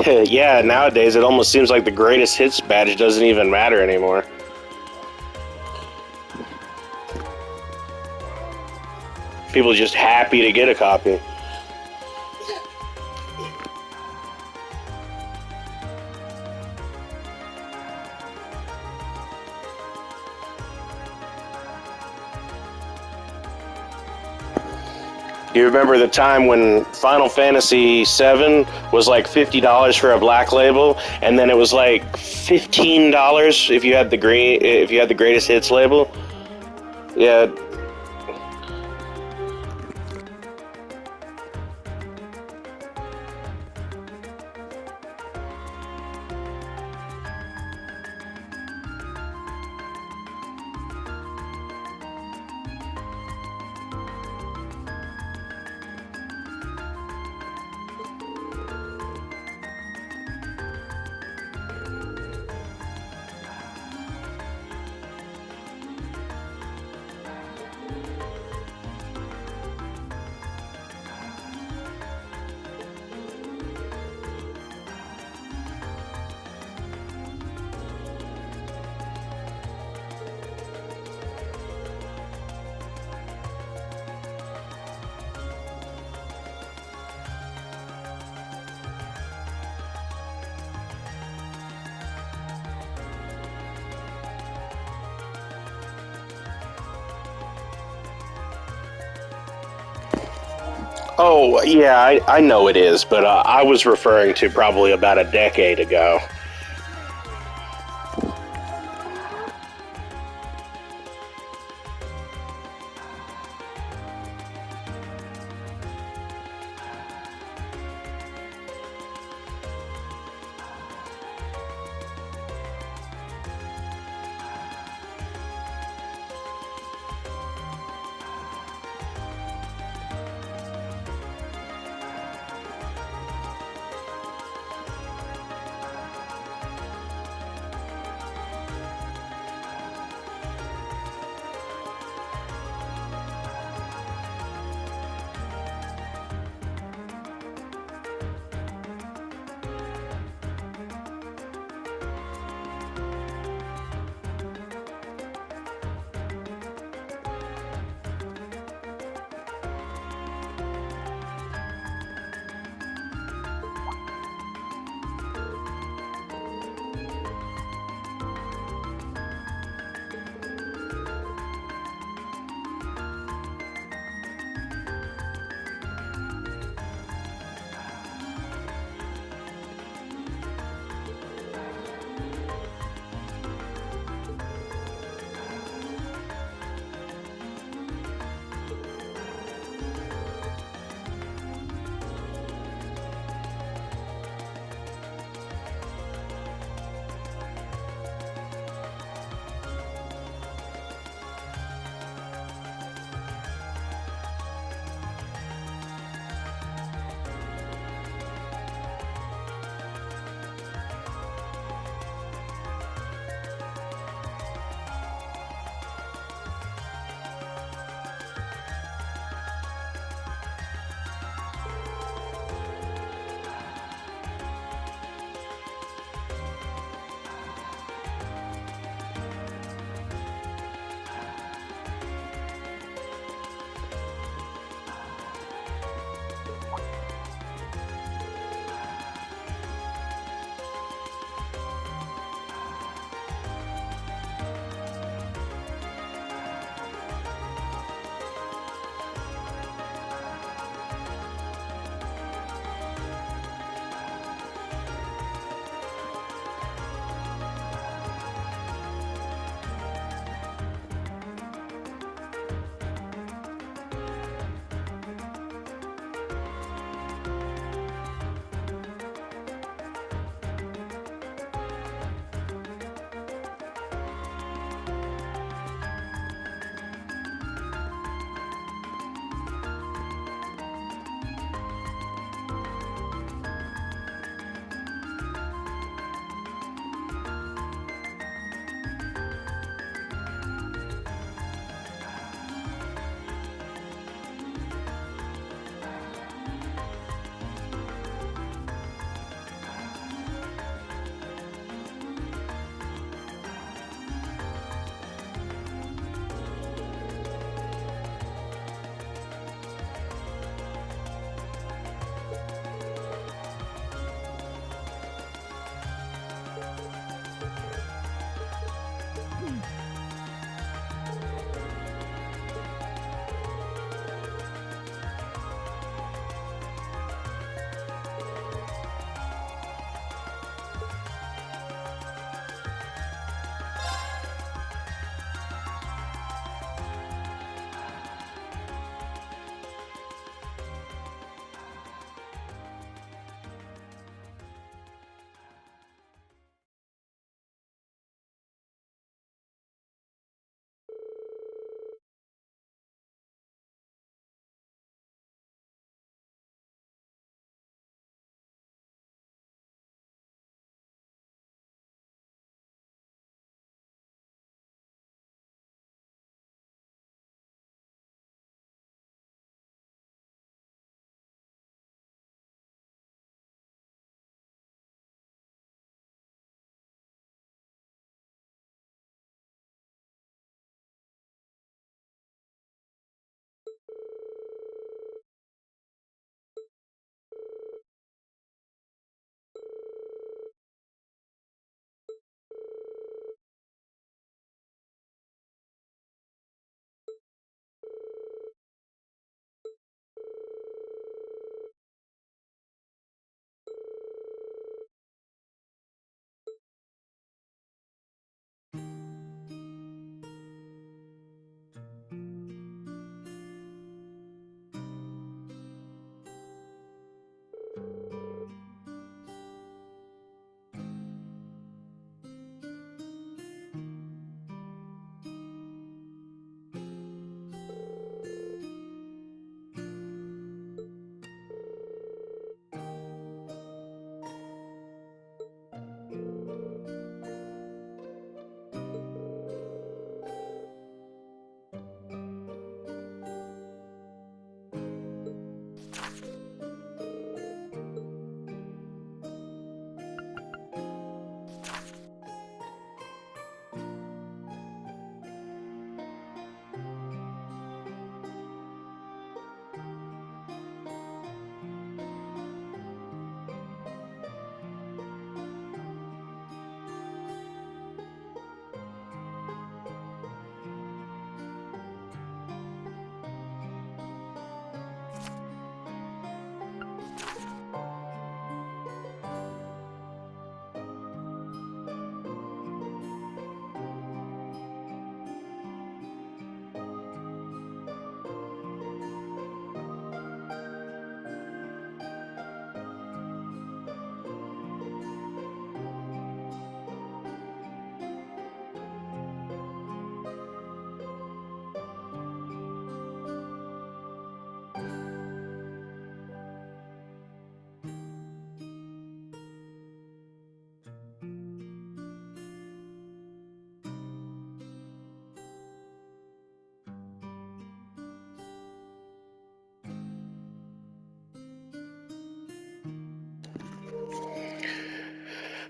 Yeah, nowadays it almost seems like the greatest hits badge doesn't even matter anymore. People are just happy to get a copy. You remember the time when Final Fantasy VII was like $50 for a black label, and then it was like $15 if you had the greatest hits label. Yeah. Oh, yeah, I know it is, but I was referring to probably about a decade ago.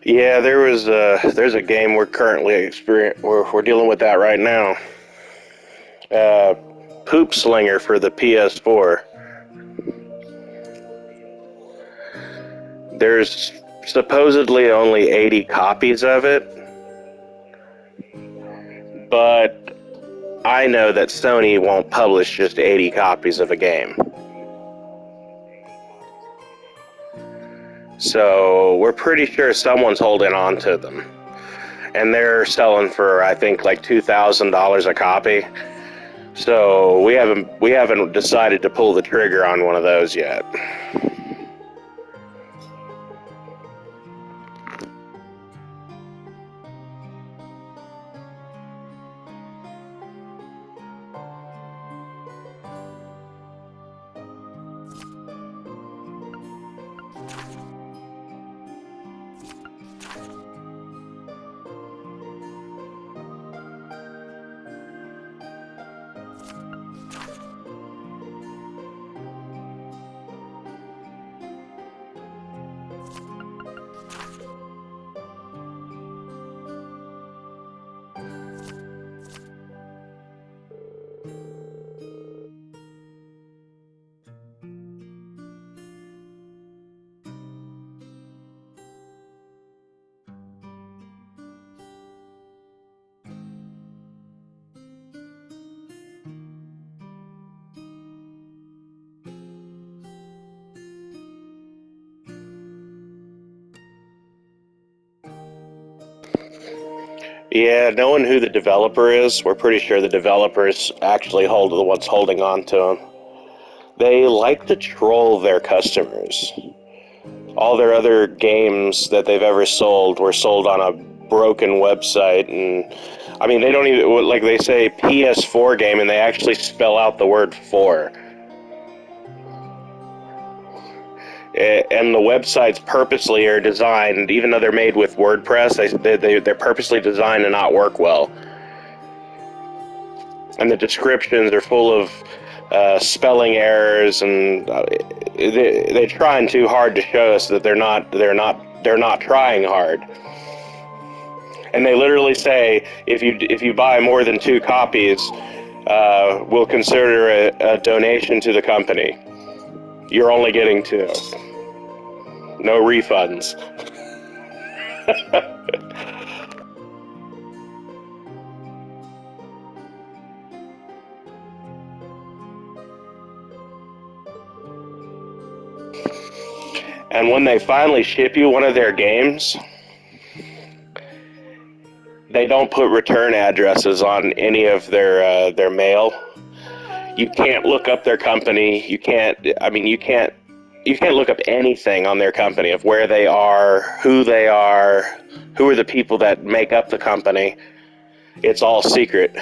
Yeah, there's a game we're currently we're dealing with that right now. Uh, Poop Slinger for the PS4. There's supposedly only 80 copies of it, but I know that Sony won't publish just 80 copies of a game. So we're pretty sure someone's holding on to them. And they're selling for, I think, like $2,000 a copy. So we haven't decided to pull the trigger on one of those yet. Yeah, knowing who the developer is, we're pretty sure the developers actually hold the ones holding on to them. They like to troll their customers. All their other games that they've ever sold were sold on a broken website, and I mean, they don't even, like, they say PS4 game and they actually spell out the word "for." And the websites purposely are designed, even though they're made with WordPress, they're purposely designed to not work well. And the descriptions are full of spelling errors, and they're trying too hard to show us that they're not trying hard. And they literally say, if you buy more than 2 copies, we'll consider a donation to the company. You're only getting 2. No refunds. And when they finally ship you one of their games, they don't put return addresses on any of their mail. You can't look up their company. You can't. I mean, you can't look up anything on their company of where they are, who are the people that make up the company. It's all secret.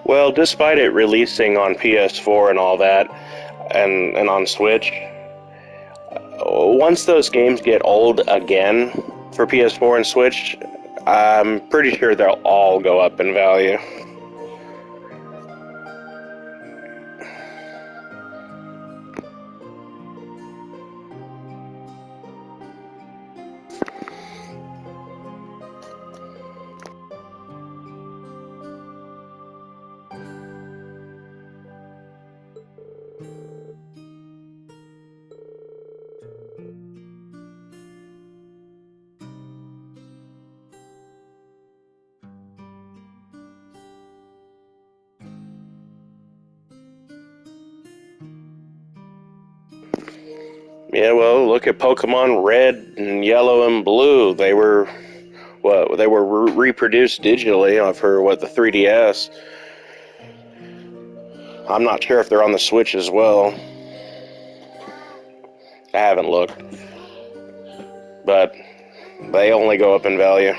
Well, despite it releasing on PS4 and all that, and on Switch, once those games get old again for PS4 and Switch, I'm pretty sure they'll all go up in value. Yeah, well, look at Pokemon Red and Yellow and Blue. They were reproduced digitally for the 3DS. I'm not sure if they're on the Switch as well. I haven't looked, but they only go up in value.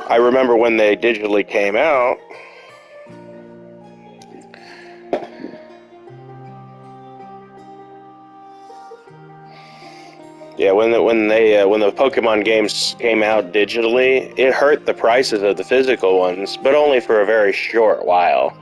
I remember when they digitally came out. Yeah, when the Pokemon games came out digitally, it hurt the prices of the physical ones, but only for a very short while.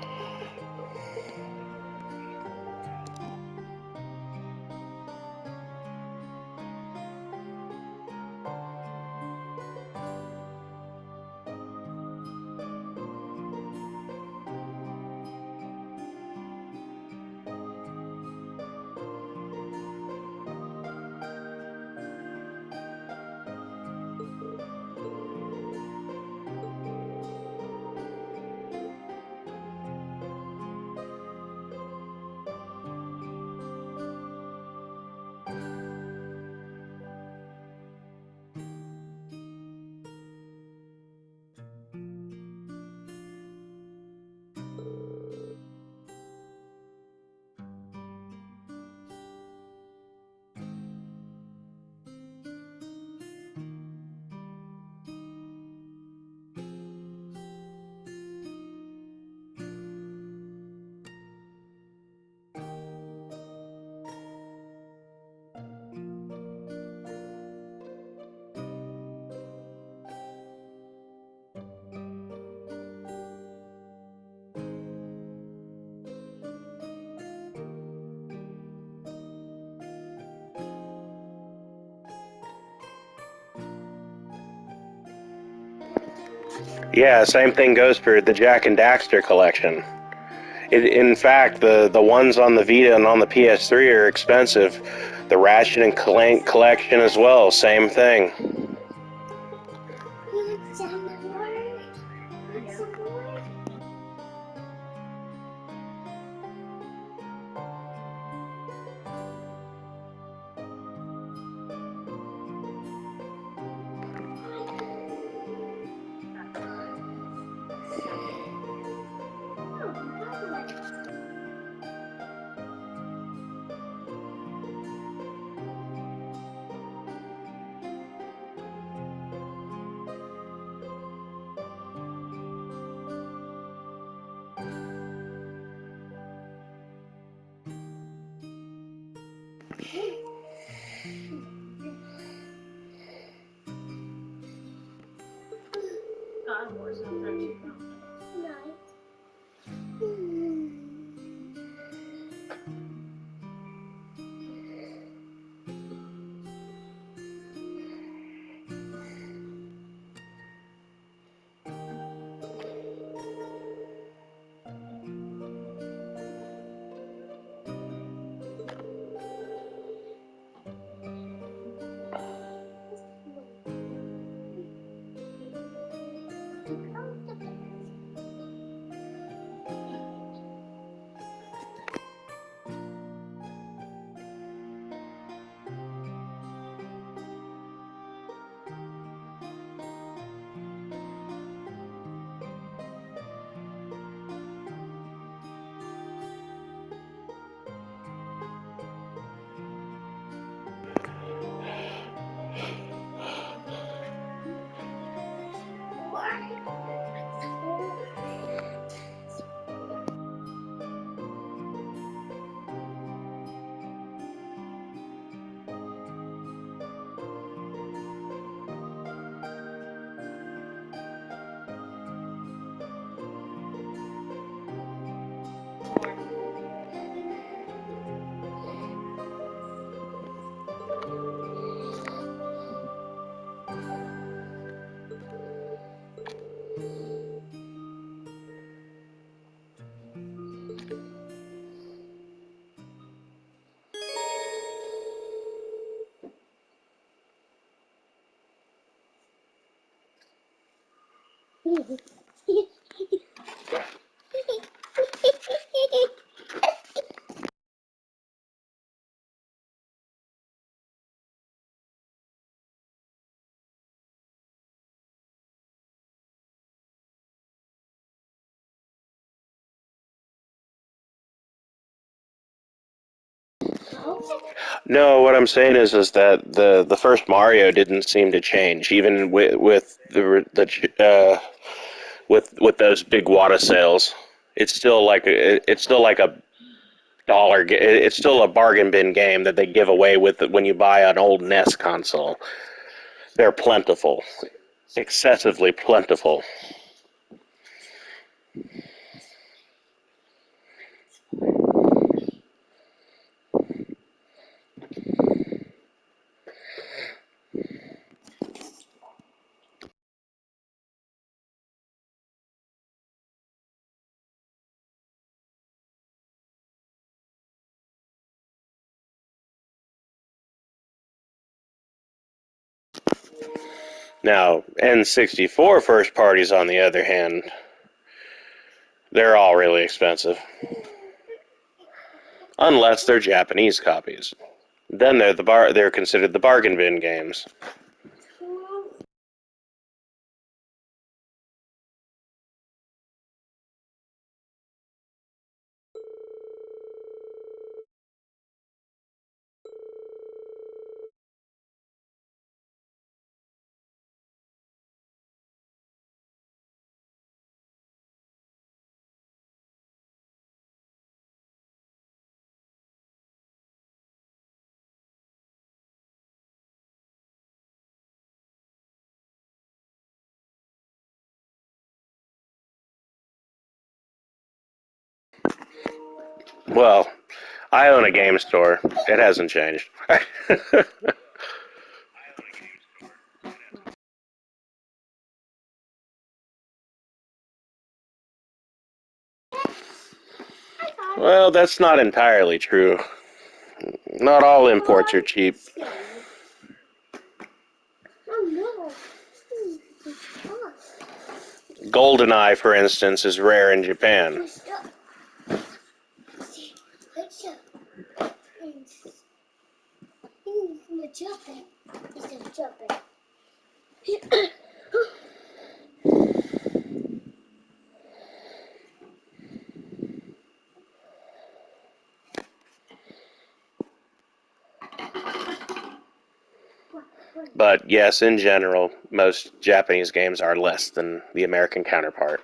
Yeah, same thing goes for the Jak and Daxter collection. In fact, the ones on the Vita and on the PS3 are expensive. The Ratchet and Clank collection as well, same thing. No, what I'm saying is that the first Mario didn't seem to change, even with with those big Wata sales. It's still like a it's still a bargain bin game that they give away with when you buy an old NES console. They're plentiful, excessively plentiful. Now, N64 first parties, on the other hand, they're all really expensive. Unless they're Japanese copies. Then they're considered the bargain bin games. Well, I own a game store. It hasn't changed. Well, that's not entirely true. Not all imports are cheap. GoldenEye, for instance, is rare in Japan. But yes, in general, most Japanese games are less than the American counterpart.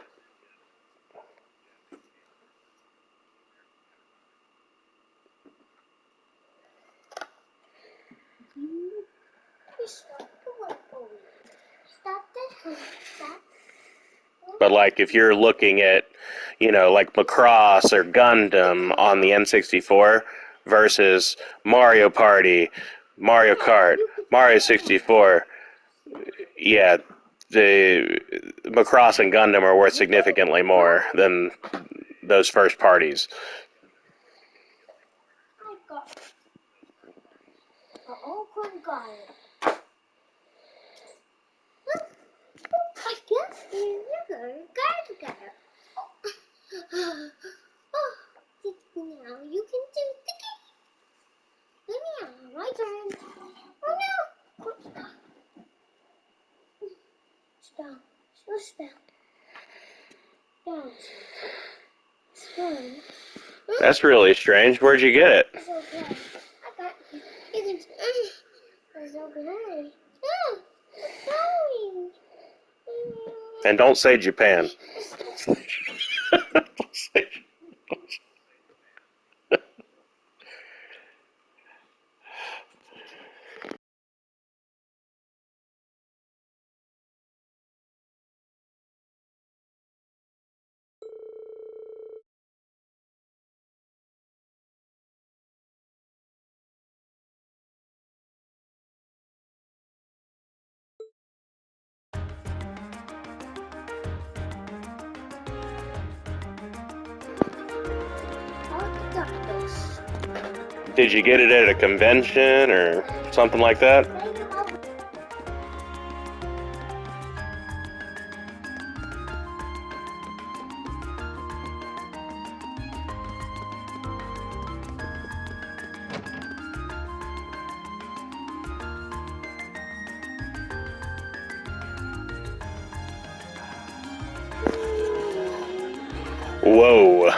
But like if you're looking at, like Macross or Gundam on the N64 versus Mario Party, Mario Kart, Mario 64, yeah, the Macross and Gundam are worth significantly more than those first parties. Now you can do the game. Now, my turn. Oh no! Spell. Spell. Down. Spell. That's really strange. Where'd you get it? It's okay. I got you. You can. It's okay. No! It's going! And don't say Japan. Did you get it at a convention or something like that? Whoa.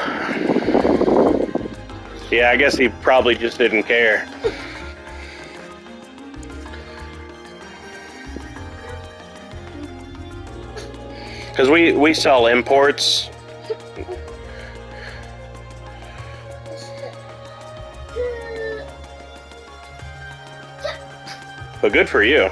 Yeah, I guess he probably just didn't care. Because we sell imports. But good for you.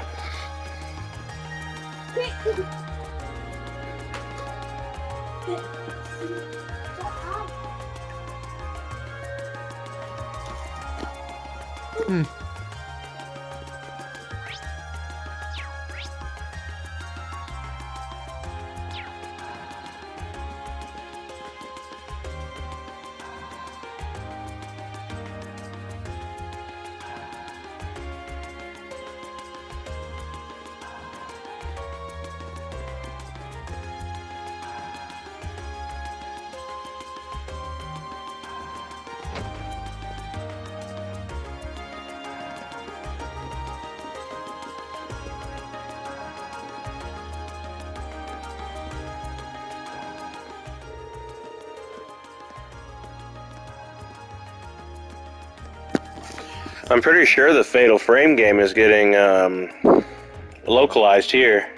I'm pretty sure the Fatal Frame game is getting localized here.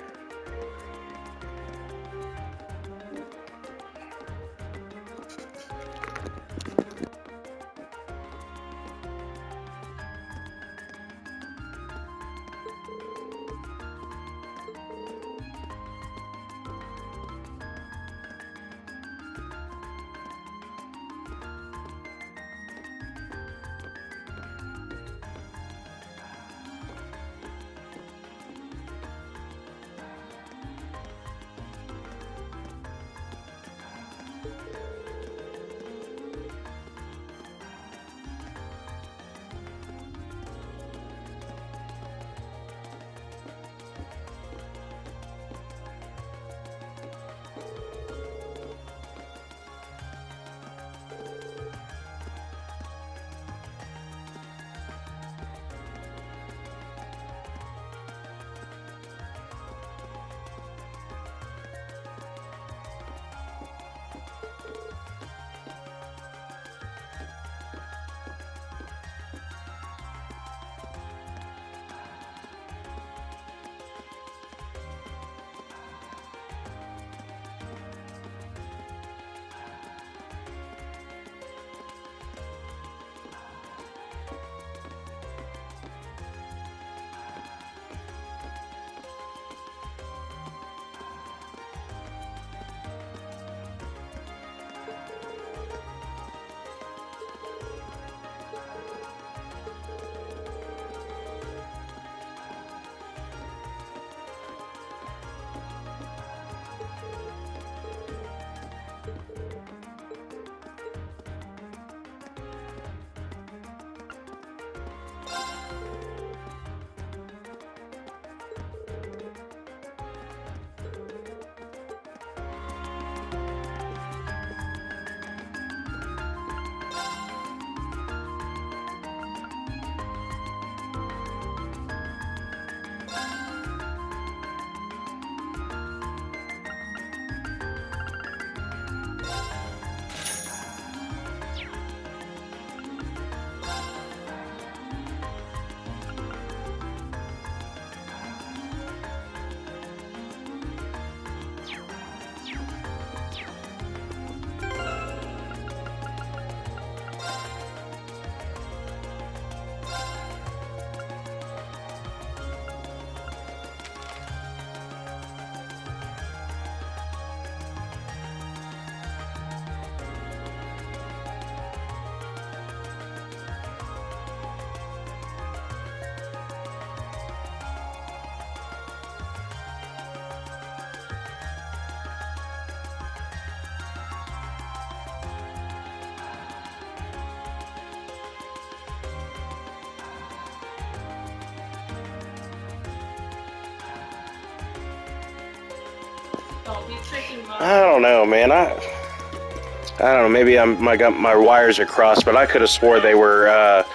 I don't know, man. I don't know. Maybe my wires are crossed, but I could have swore they were.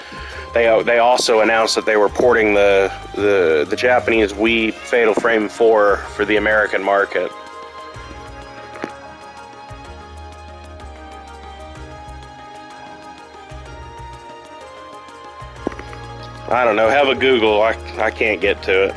They also announced that they were porting the Japanese Wii Fatal Frame 4 for the American market. I don't know. Have a Google. I can't get to it.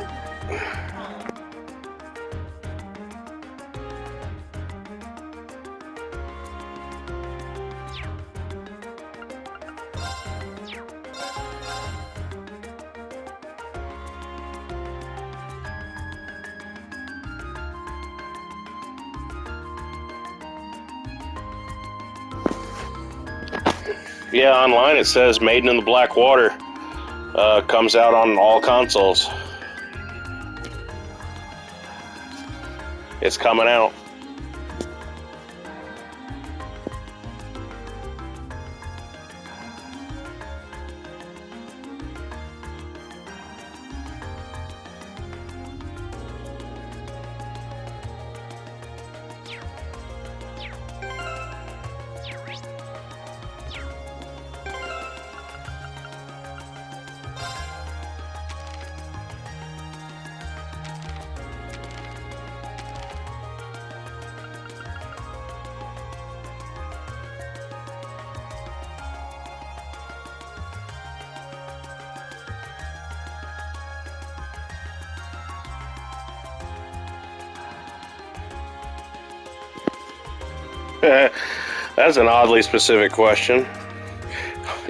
Yeah, online it says Maiden in the Black Water comes out on all consoles. It's coming out. That's an oddly specific question.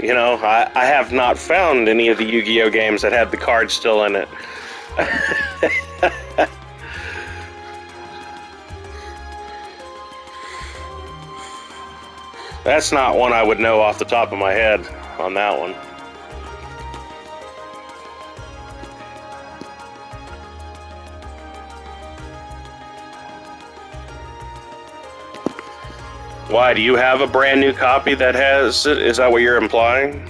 You know, I have not found any of the Yu-Gi-Oh games that had the cards still in it. That's not one I would know off the top of my head on that one. Why, do you have a brand new copy that has it? Is that what you're implying?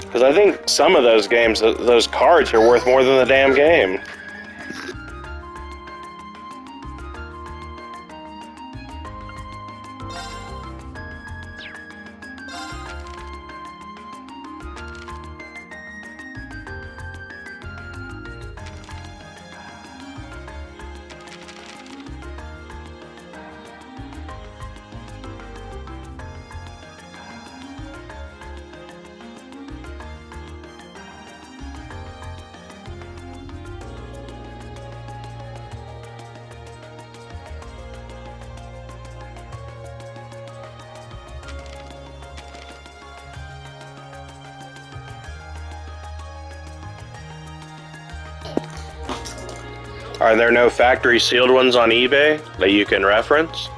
Because I think some of those games, those cards are worth more than the damn game. Are there no factory sealed ones on eBay that you can reference?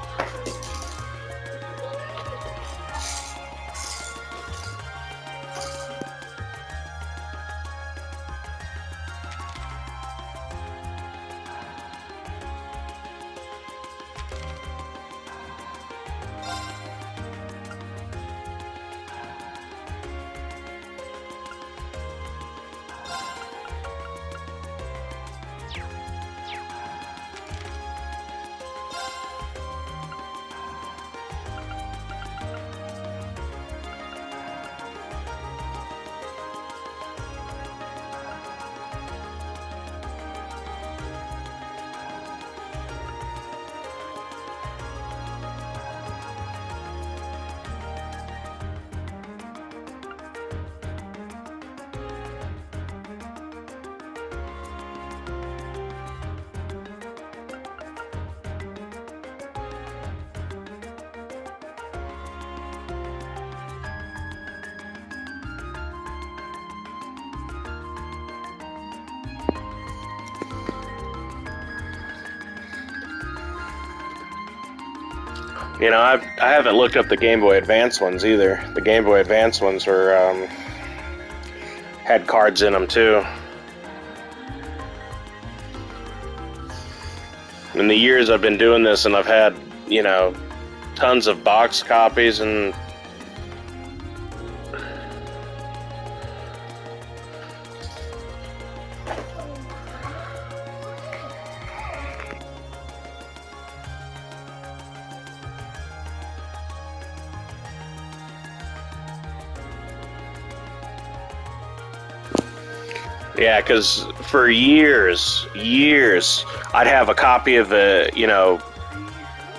You know, I haven't looked up the Game Boy Advance ones either. The Game Boy Advance ones were had cards in them too. In the years I've been doing this, and I've had, you know, tons of box copies and Yeah, because for years, I'd have a copy of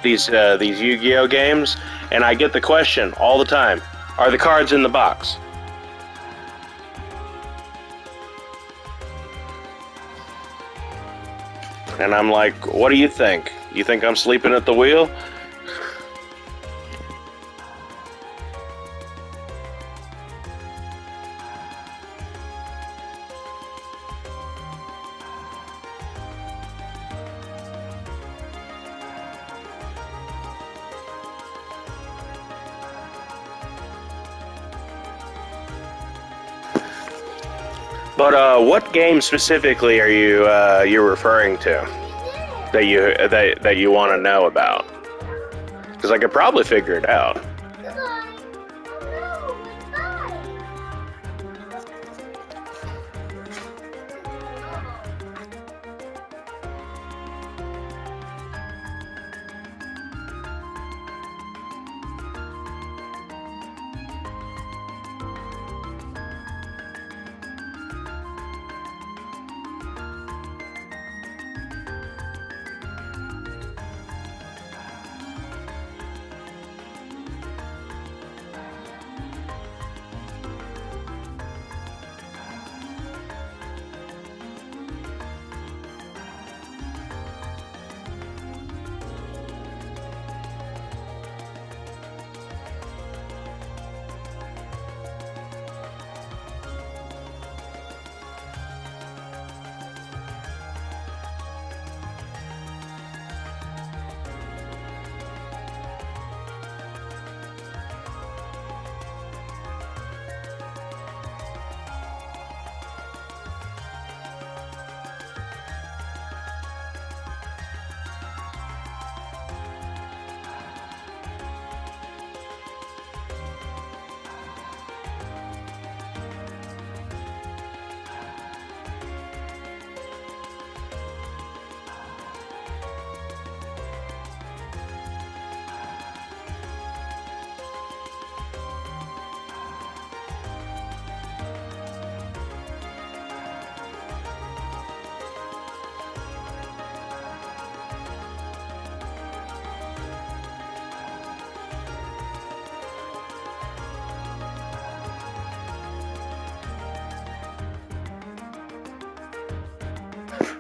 these Yu-Gi-Oh games, and I get the question all the time: are the cards in the box? And I'm like, what do you think? You think I'm sleeping at the wheel? But what game specifically are you're referring to that you want to know about? Because I could probably figure it out.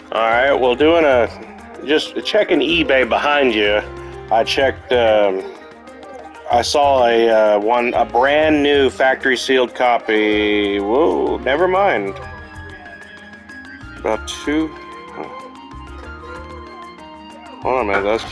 Alright, well, just checking eBay behind you, I checked, I saw a brand new factory sealed copy. Whoa, never mind. About two. Hold on a minute, that's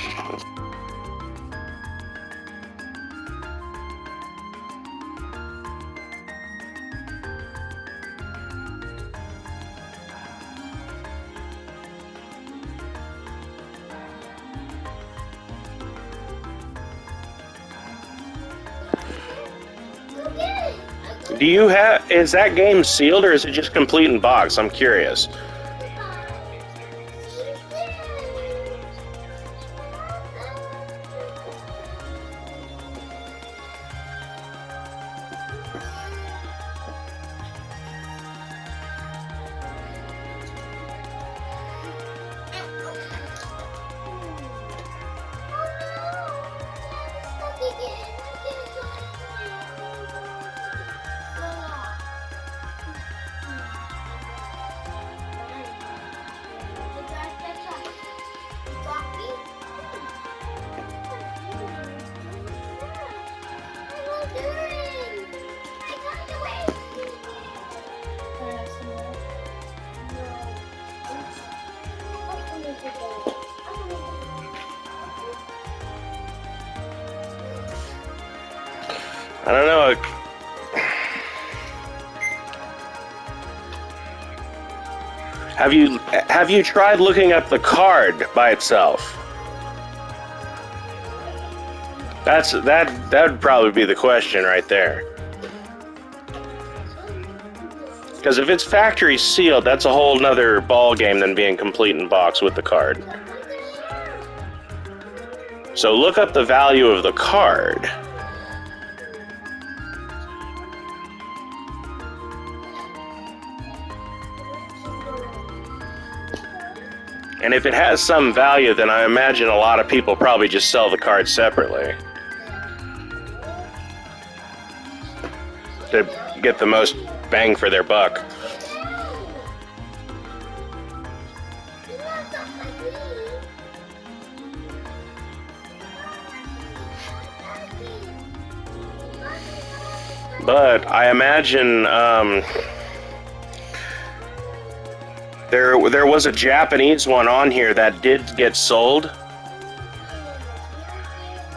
is that game sealed or is it just complete in box? I'm curious. I don't know. Have you tried looking at the card by itself? That would probably be the question right there. Because if it's factory sealed, that's a whole nother ball game than being complete in box with the card. So look up the value of the card. And if it has some value, then I imagine a lot of people probably just sell the cards separately to get the most bang for their buck. But I imagine there was a Japanese one on here that did get sold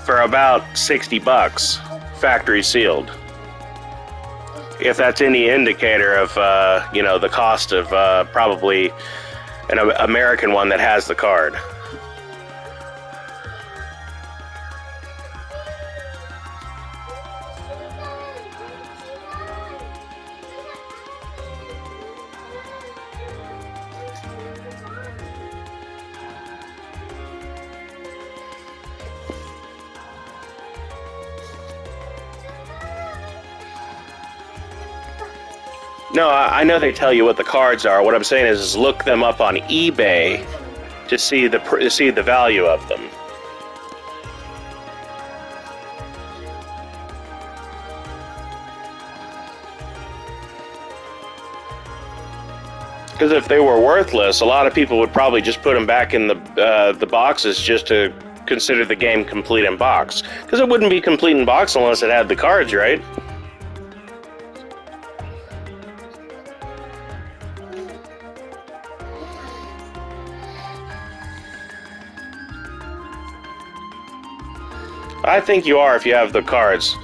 for about 60 bucks, factory sealed. If that's any indicator of you know, the cost of probably an American one that has the card. No, I know they tell you what the cards are. What I'm saying is look them up on eBay to see the value of them. Because if they were worthless, a lot of people would probably just put them back in the boxes just to consider the game complete in box. Because it wouldn't be complete in box unless it had the cards, right? I think you are if you have the cards.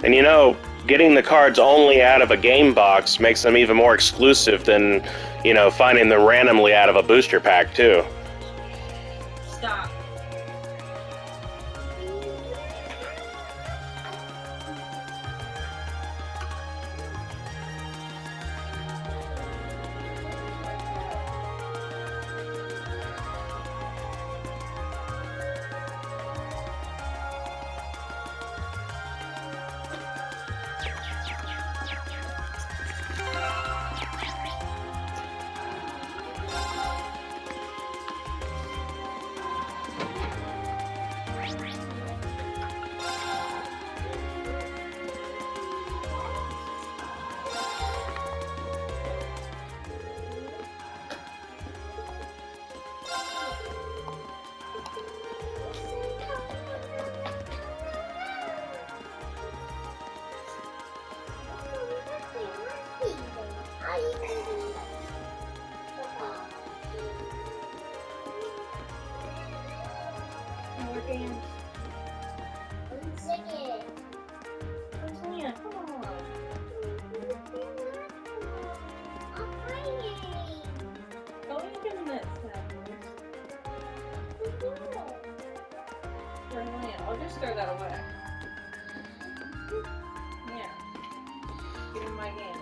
And you know, getting the cards only out of a game box makes them even more exclusive than, you know, finding them randomly out of a booster pack too. Stop. More games. I'm sick of it. Antonia, come on. I'm hiding. Go and give him that snack. Antonia, I'll just throw that away. Yeah. Give him my game.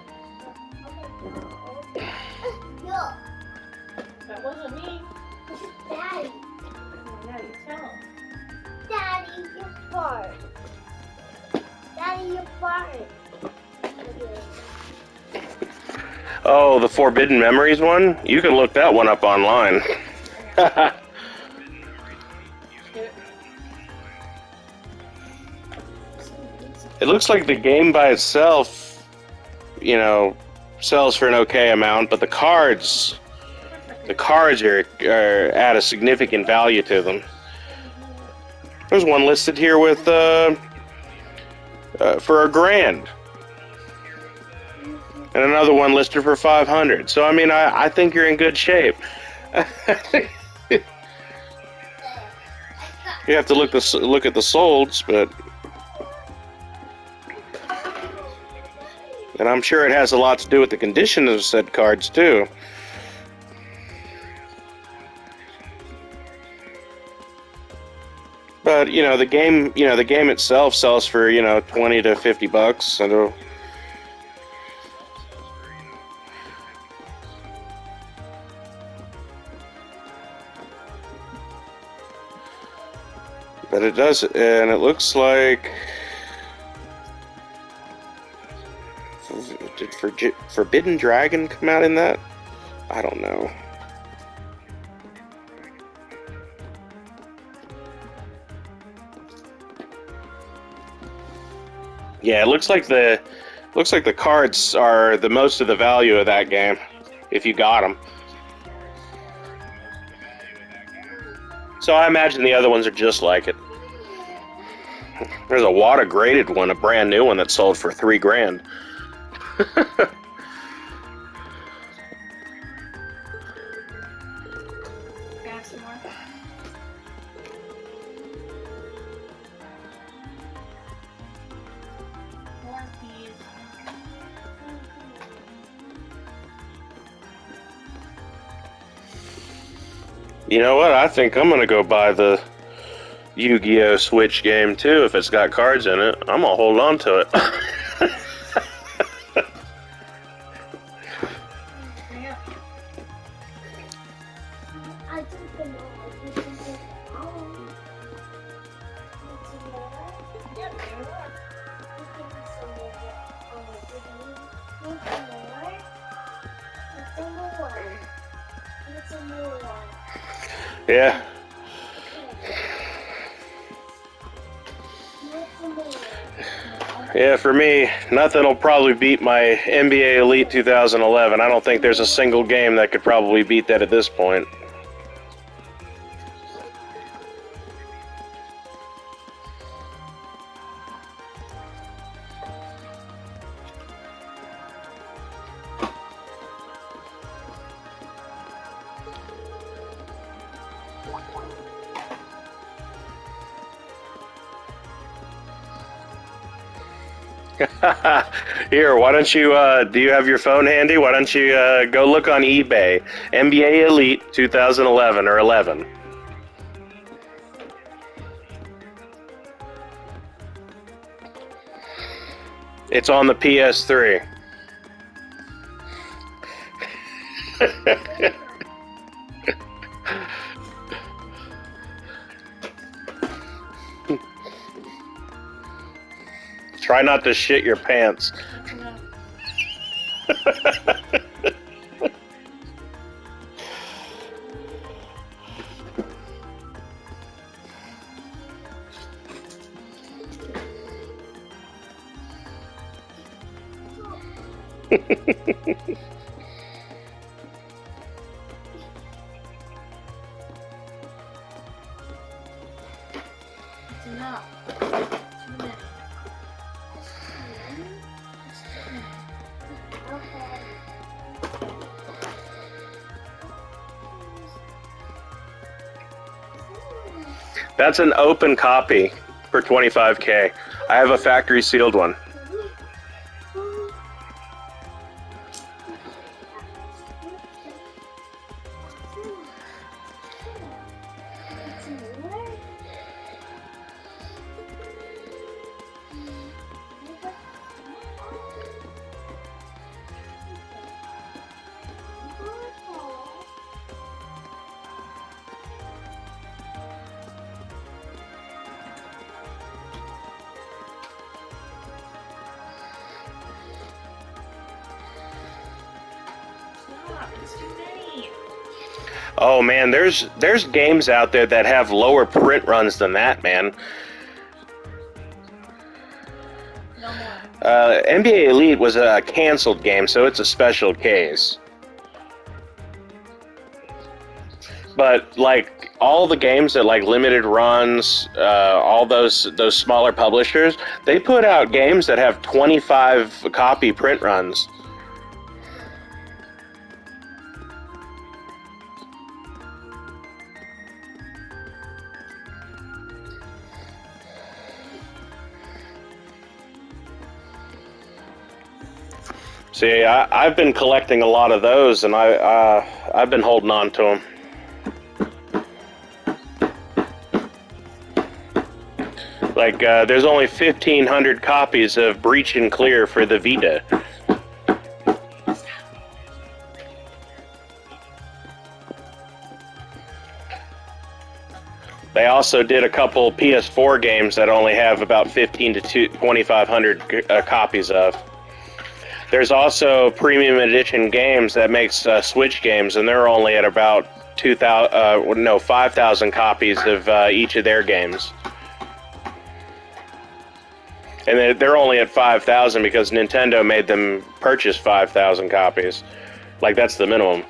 Yo, That wasn't me. Daddy. Daddy, tell him. Daddy, you fart. Daddy, you fart. Oh, the Forbidden Memories one? You can look that one up online. It looks like the game by itself, you know, sells for an okay amount, but the cards are add a significant value to them. There's one listed here with for $1,000, and another one listed for $500. So I mean, I think you're in good shape. You have to look at the solds, but. And I'm sure it has a lot to do with the condition of said cards too. But you know, the game itself sells for, you know, 20 to 50 bucks. So But it does, and it looks like... Did Forbidden Dragon come out in that? I don't know. Yeah, it looks like the cards are the most of the value of that game, if you got them. So I imagine the other ones are just like it. There's a WATA graded one, a brand new one that sold for $3,000. Got some more? More, please. You know what? I think I'm gonna go buy the Yu-Gi-Oh! Switch game too if it's got cards in it. I'm gonna hold on to it. Yeah. I think the mom. You can take the mom. It's in there. Yep, there we are. You can put some more. Oh, it's in there. It's in more. It's in more. Yeah. It's in more. Yeah, for me, nothing will probably beat my NBA Elite 2011. I don't think there's a single game that could probably beat that at this point. Here, why don't you, do you have your phone handy? Why don't you go look on eBay, NBA Elite 2011 or 11. It's on the PS3. Try not to shit your pants. No. It's enough. Too many. That's an open copy for $25K. I have a factory sealed one. Stop. It's too many. Oh man, there's games out there that have lower print runs than that, man. No more. NBA Elite was a canceled game, so it's a special case. But like all the games that like limited runs, all those smaller publishers, they put out games that have 25 copy print runs. See, I've been collecting a lot of those, and I've been holding on to them. Like, there's only 1,500 copies of Breach and Clear for the Vita. They also did a couple PS4 games that only have about 15 to 2,500 copies of. There's also premium edition games that makes Switch games, and they're only at about 5,000 copies of each of their games. And they're only at 5,000 because Nintendo made them purchase 5,000 copies. Like, that's the minimum.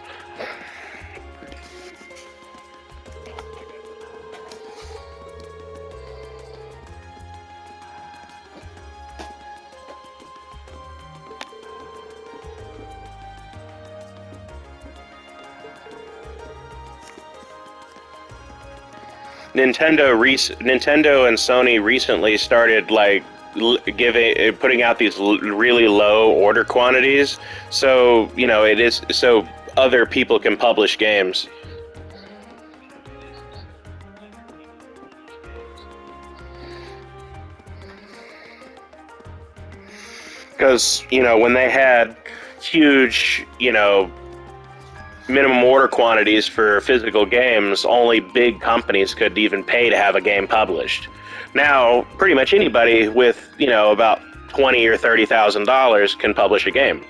Nintendo and Sony recently started like putting out these really low order quantities, so it is so other people can publish games. Because when they had huge minimum order quantities for physical games, only big companies could even pay to have a game published. Now, pretty much anybody with, about $20,000 or $30,000 can publish a game.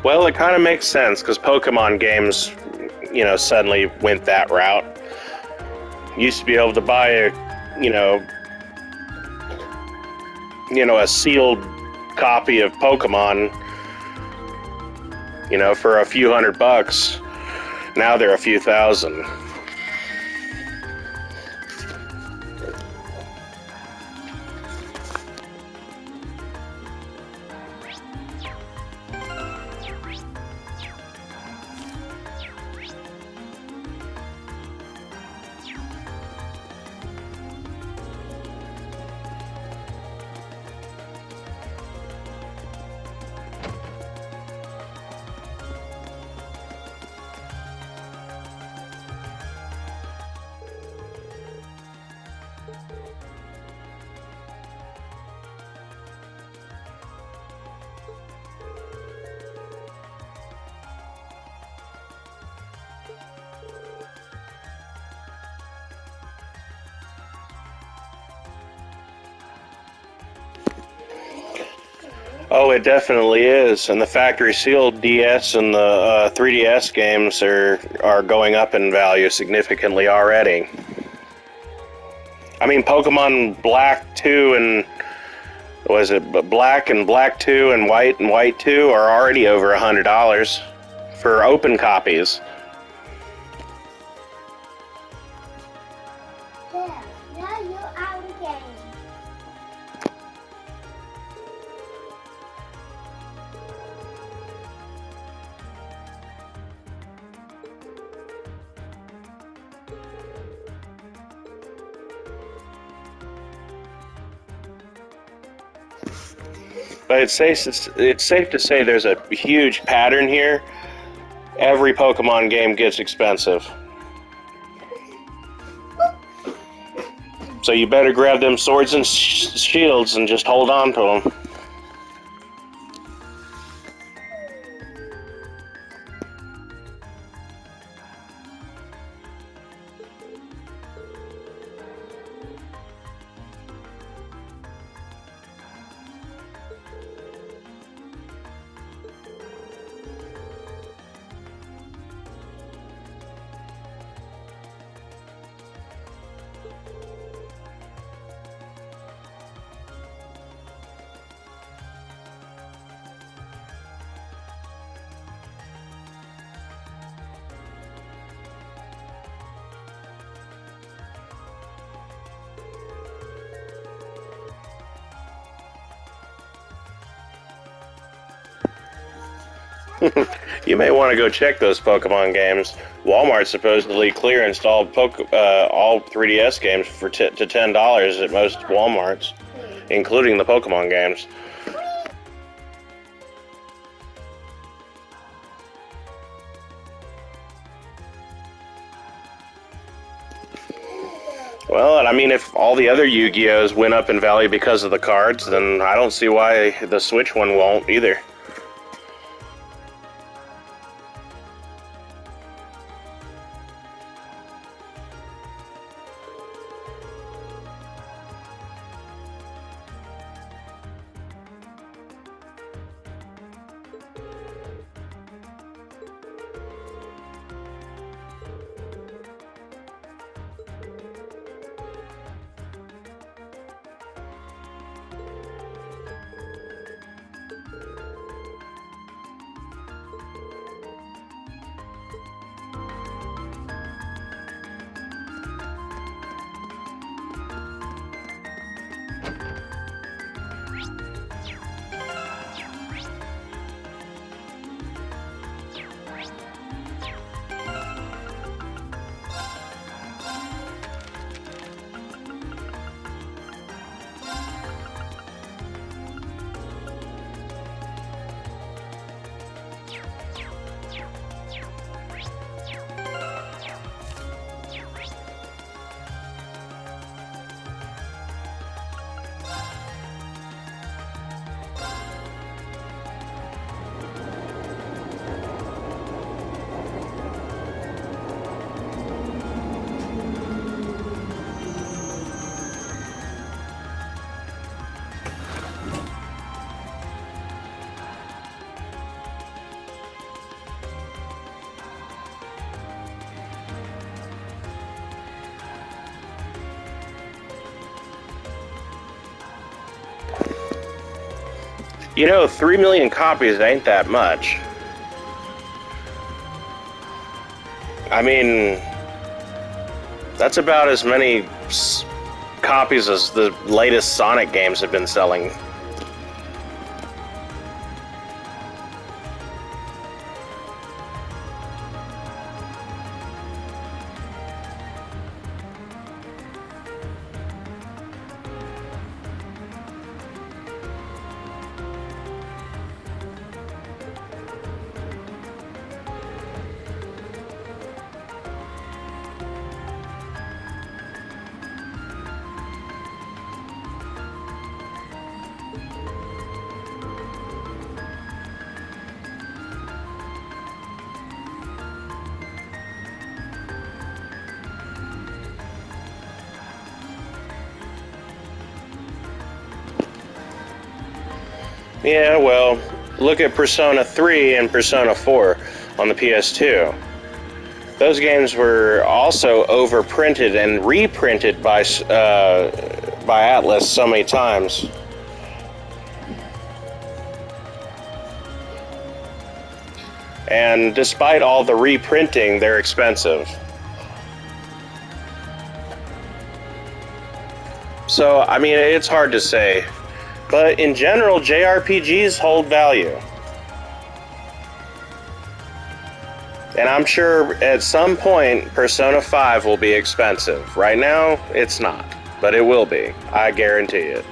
Well, it kind of makes sense because Pokemon games, suddenly went that route. Used to be able to buy a sealed copy of Pokemon, for a few $100. Now they're a few thousand. Oh, it definitely is, and the factory sealed DS and the 3DS games are going up in value significantly already. I mean, Pokemon Black 2 and Black and Black 2 and White 2 are already over $100 for open copies. There, now you're out again. But it's safe to say there's a huge pattern here Every Pokemon game gets expensive. So you better grab them swords and shields and just hold on to them. You may want to go check those Pokemon games. Walmart supposedly clearanced all 3DS games for to $10 at most Walmarts, including the Pokemon games. Well, I mean, if all the other Yu-Gi-Ohs went up in value because of the cards, then I don't see why the Switch one won't either. You know, 3 million copies ain't that much. I mean, that's about as many copies as the latest Sonic games have been selling. Yeah, well, look at Persona 3 and Persona 4 on the PS2. Those games were also overprinted and reprinted by Atlus so many times. And despite all the reprinting, they're expensive. So, I mean, it's hard to say. But in general, JRPGs hold value. And I'm sure at some point, Persona 5 will be expensive. Right now, it's not. But it will be. I guarantee it.